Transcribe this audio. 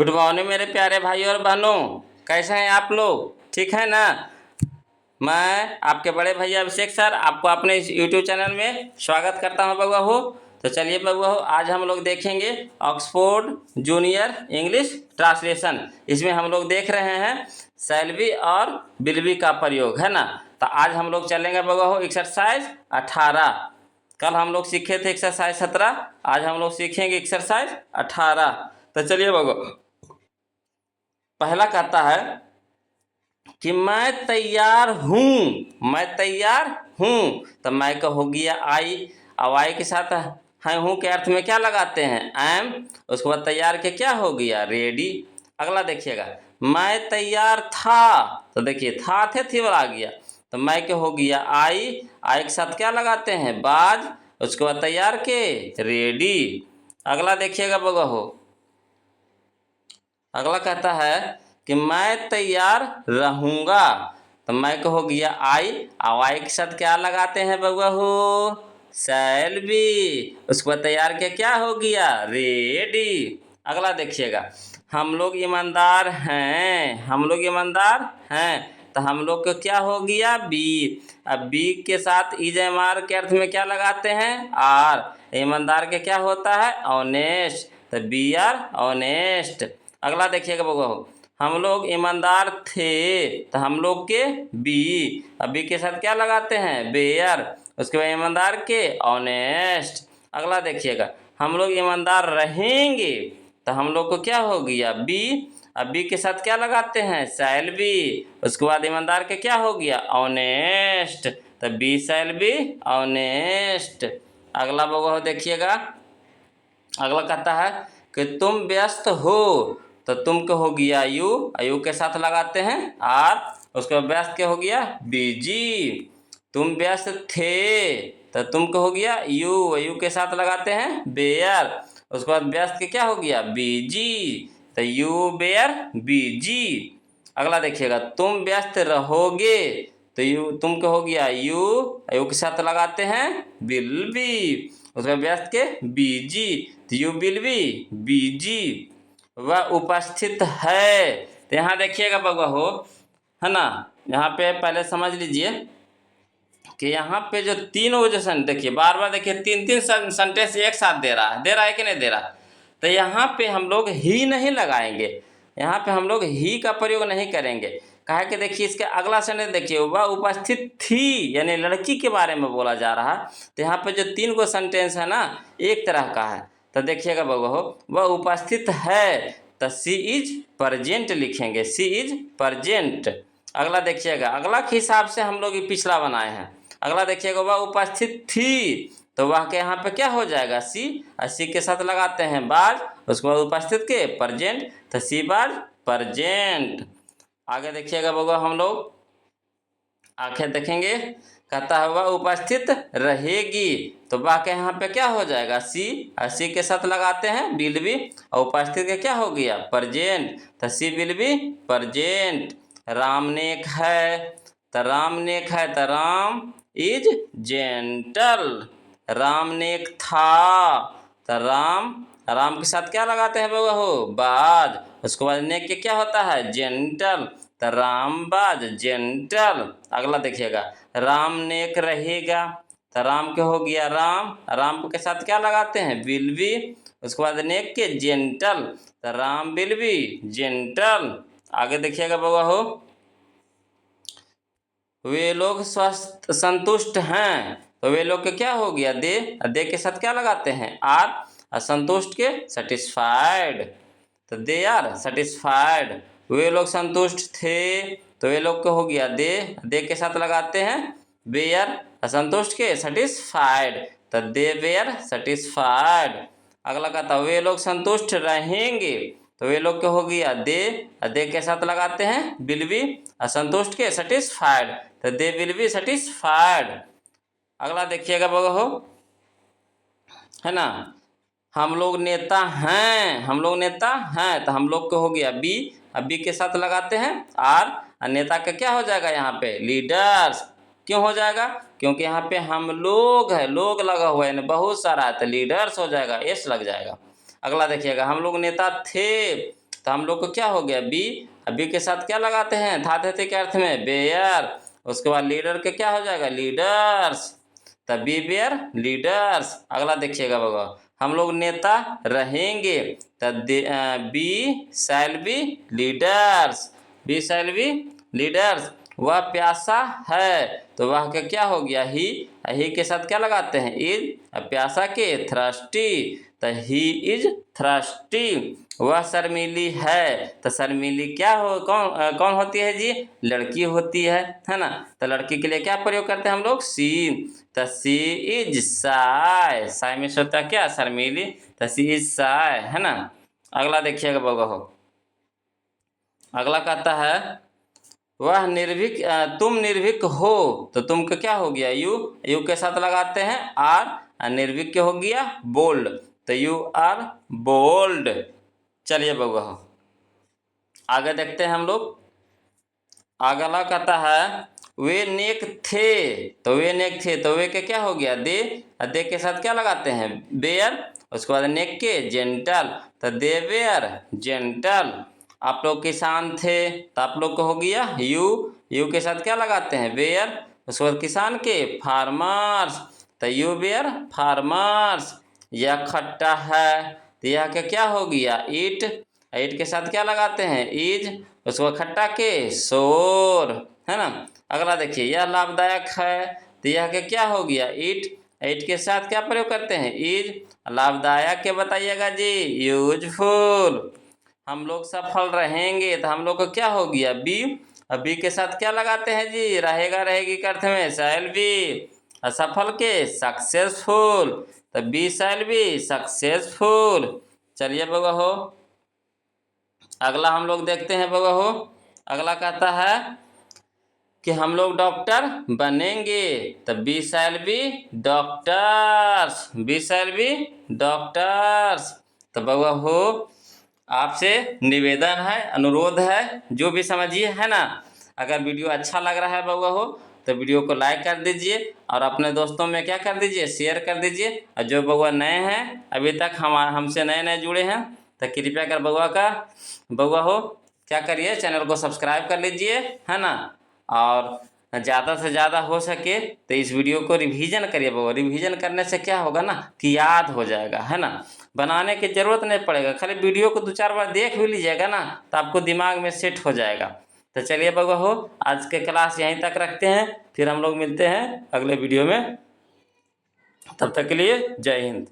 Good morning मेरे प्यारे भाई और बहनों, कैसे हैं आप लोग? ठीक है ना। मैं आपके बड़े भैया अभिषेक सर आपको अपने इस यूट्यूब चैनल में स्वागत करता हूं बउआ हो। तो चलिए बउआ हो, आज हम लोग देखेंगे ऑक्सफोर्ड जूनियर इंग्लिश ट्रांसलेशन। इसमें हम लोग देख रहे हैं शैल और विल बी का प्रयोग, है ना। तो आज हम लोग चलेंगे बउआ हो एक्सरसाइज 18। कल हम लोग सीखे थे एक्सरसाइज 17, आज हम लोग सीखेंगे एक्सरसाइज 18। तो चलिए बउआ, पहला कहता है कि मैं तैयार हूँ। मैं तैयार हूँ, तो मैं का हो गया आई। अब आई के साथ है हूँ के अर्थ में क्या लगाते हैं? एम। उसके बाद तैयार के क्या हो गया? रेडी। अगला देखिएगा, मैं तैयार था, तो देखिए था थे थी वाला आ गया, तो मैं के हो गया आई। आई के साथ क्या लगाते हैं? बाज। उसके बाद तैयार के रेडी। अगला देखिएगा बगा हो, अगला कहता है कि मैं तैयार रहूँगा, तो मैं को हो गया आई। और आई के साथ क्या लगाते हैं बउआ हो? Shall be. उसके बाद तैयार के क्या हो गया? रेडी। अगला देखिएगा, हम लोग ईमानदार हैं। हम लोग ईमानदार हैं, तो हम लोग को क्या हो गया? बी। अब बी के साथ इज एम आर के अर्थ में क्या लगाते हैं? आर। ईमानदार के क्या होता है? ऑनेस्ट, तो बी आर ऑनेस्ट। अगला देखिएगा बउआ हो, हम लोग ईमानदार थे, तो हम लोग के बी। अब बी के साथ क्या लगाते हैं? बेयर। उसके बाद ईमानदार के ऑनेस्ट। अगला देखिएगा, हम लोग ईमानदार रहेंगे, तो हम लोग को क्या हो गया? बी। अब बी के साथ क्या लगाते हैं? Shall be. उसके बाद ईमानदार के क्या हो गया? ऑनेस्ट, तो बी शैल बी ऑनेस्ट। अगला बउआ हो देखिएगा, अगला कहता है कि तुम व्यस्त हो, तो तुम के हो गया यू। यू के साथ लगाते हैं आर। उसके बाद व्यस्त के हो गया? बिजी। तुम व्यस्त थे, तो तुम के हो गया यू। यू के साथ लगाते हैं बेयर। उसके बाद व्यस्त के क्या हो गया? बिजी, तो यू बेयर बिजी। अगला देखिएगा, तुम व्यस्त रहोगे, तो यू तुम के हो गया यू। यू के साथ लगाते हैं विल बी। उसके व्यस्त के बीजी, तो यू विल बी बीजी। वह उपस्थित है, तो यहाँ देखिएगा बउआ हो, है ना। यहाँ पे पहले समझ लीजिए कि यहाँ पे जो तीन वो जो देखिए बार बार देखिए तीन तीन सेंटेंस एक साथ दे रहा है कि नहीं दे रहा। तो यहाँ पे हम लोग ही नहीं लगाएंगे, यहाँ पे हम लोग ही का प्रयोग नहीं करेंगे। कहा कि देखिए इसके अगला सेंटेंस देखिए, वह उपस्थित थी, यानी लड़की के बारे में बोला जा रहा है। तो यहाँ पे जो तीन गो सेंटेंस है ना, एक तरह का है। तो देखिएगा बउआ हो, वह उपस्थित है, तो सी इज प्रजेंट लिखेंगे, सी इज प्रजेंट। अगला देखिएगा, अगला के हिसाब से हम लोग ये पिछला बनाए हैं। अगला देखिएगा, वह उपस्थित थी, तो वह के यहाँ पे क्या हो जाएगा? सी। और सी के साथ लगाते हैं बाज। उसके बाद उपस्थित के प्रजेंट, तो सी बाज प्रजेंट। आगे देखिएगा बउआ, हम लोग आखिर देखेंगे, कहता है वह उपस्थित रहेगी, तो वह के यहाँ पे क्या हो जाएगा? सी। और सी के साथ लगाते हैं विल बी। और उपस्थित के क्या हो गया? प्रजेंट, तो सी विल बी प्रजेंट। राम नेक है, तो राम नेक है, तो राम इज जेंटल। राम नेक था, तो राम, राम के साथ क्या लगाते हैं बउआ हो? बाज। उसके बाद नेक के क्या होता है? जेंटल, तो राम बाज जेंटल। अगला देखिएगा, राम नेक रहेगा, तो राम के हो गया राम। राम के साथ क्या लगाते हैं? Will be. उसके बाद नेक के जेंटल, तो राम विल बी जेंटल। आगे देखिएगा बउआ हो, वे लोग स्वस्थ संतुष्ट हैं, तो वे लोग के क्या हो गया? दे। दे के साथ क्या लगाते हैं? आर। और संतुष्ट के सेटिस्फाइड, तो दे आर सेटिस्फाइड। वे लोग संतुष्ट थे, तो वे लोग को हो गया दे। दे के साथ लगाते हैं वेयर। असंतुष्ट के सेटिस्फाइड, तो दे वेयर सेटिस्फाइड। अगला कहता वे लोग संतुष्ट रहेंगे, तो वे लोग के हो गया दे। दे के साथ लगाते हैं विल बी। असंतुष्ट के सेटिस्फाइड, तो दे विल बी सेटिस्फाइड। अगला देखिएगा बउआ हो, है ना, हम लोग नेता हैं। हम लोग नेता हैं, तो हम लोग को हो गया बी। अब बी के साथ लगाते हैं आर। और नेता का क्या हो जाएगा यहाँ पे? लीडर्स। क्यों हो जाएगा? क्योंकि यहाँ पे हम लोग है, लोग लगा हुआ है, बहुत सारा है, तो लीडर्स हो जाएगा, एस लग जाएगा। अगला देखिएगा, हम लोग नेता थे, तो हम लोग को क्या हो गया बी। बी के साथ क्या लगाते हैं था थे के अर्थ में बेयर। उसके बाद लीडर के क्या हो जाएगा लीडर्स। तब बी बेयर लीडर्स। अगला देखिएगा बाबा हम लोग नेता रहेंगे तब be shall be leaders. Be shall be leaders. वह प्यासा है तो वह का क्या हो गया ही के साथ क्या लगाते हैं इज। प्यासा के थ्रस्टी तो ही इज थ्रस्टी। वह शर्मीली है तो शर्मीली क्या हो कौन होती है जी लड़की होती है ना। तो लड़की के लिए क्या प्रयोग करते हैं हम लोग सी। तो सी इज साय। साय में से होता है क्या शर्मीली तो सी इज साय है ना। अगला देखिएगा बाबा हो अगला कहता है वह निर्भीक तुम निर्भीक हो तो तुम का क्या हो गया यू के साथ लगाते हैं आर। निर्भीक हो गया बोल्ड तो यू आर बोल्ड। चलिए बउआ हो आगे देखते हैं हम लोग। अगला कहता है वे नेक थे तो वे नेक थे तो वे के क्या हो गया दे के साथ क्या लगाते हैं बेयर। उसके बाद नेक के जेंटल तो दे बेयर जेंटल। आप लोग किसान थे तो आप लोग को हो गया यू के साथ क्या लगाते हैं बेयर। उसके बाद किसान के फार्मर्स तो यू बेयर फार्मर्स। यह खट्टा है तो यह के क्या हो गया ईट के साथ क्या लगाते हैं इज। उसके बाद खट्टा के शोर है ना। अगला देखिए यह लाभदायक है तो यह के क्या हो गया ईट के साथ क्या प्रयोग करते हैं इज। लाभदायक के बताइएगा जी यूजफुल। हम लोग सफल रहेंगे तो हम लोग को क्या हो गया बी। बी के साथ क्या लगाते हैं जी रहेगा रहेगी के अर्थ में शैल बी। असफल के सक्सेसफुल तो बी शैल बी सक्सेसफुल। चलिए बाबा हो अगला हम लोग देखते हैं बाबा हो। अगला कहता है कि हम लोग डॉक्टर बनेंगे तो be shall be doctors. Be shall be doctors. तो बाबा हो आपसे निवेदन है अनुरोध है जो भी समझिए है ना। अगर वीडियो अच्छा लग रहा है बाबा हो तो वीडियो को लाइक कर दीजिए और अपने दोस्तों में क्या कर दीजिए शेयर कर दीजिए। और जो बउआ नए हैं अभी तक हमसे नए जुड़े हैं तो कृपया कर बउआ हो क्या करिए चैनल को सब्सक्राइब कर लीजिए है ना। और ज़्यादा से ज़्यादा हो सके तो इस वीडियो को रिवीजन करिए बउआ। रिवीजन करने से क्या होगा ना कि याद हो जाएगा है ना। बनाने की ज़रूरत नहीं पड़ेगा खाली वीडियो को 2-4 बार देख भी लीजिएगा ना तो आपको दिमाग में सेट हो जाएगा। तो चलिए बउआ हो आज के क्लास यहीं तक रखते हैं फिर हम लोग मिलते हैं अगले वीडियो में। तब तक के लिए जय हिंद।